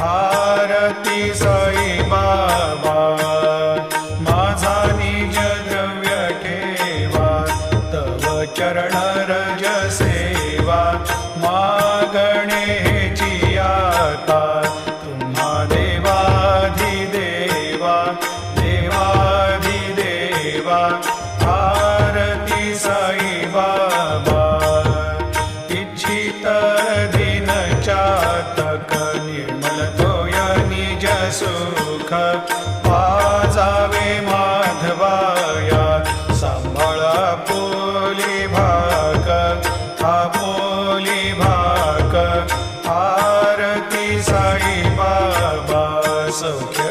आरती साई बाबा माझा निज द्रव्य ठेवा तव चरण रज सेवा मागणेची आता तुम्हा देवाधिदेवा देवाधिदेवा आरती साई बाबा इच्छित दिन चातक निर्मल तोय निज सुख पाजावे माधवाया सांभाळा पोली भाक आपोली भाक आरती साई बाबा सौख्य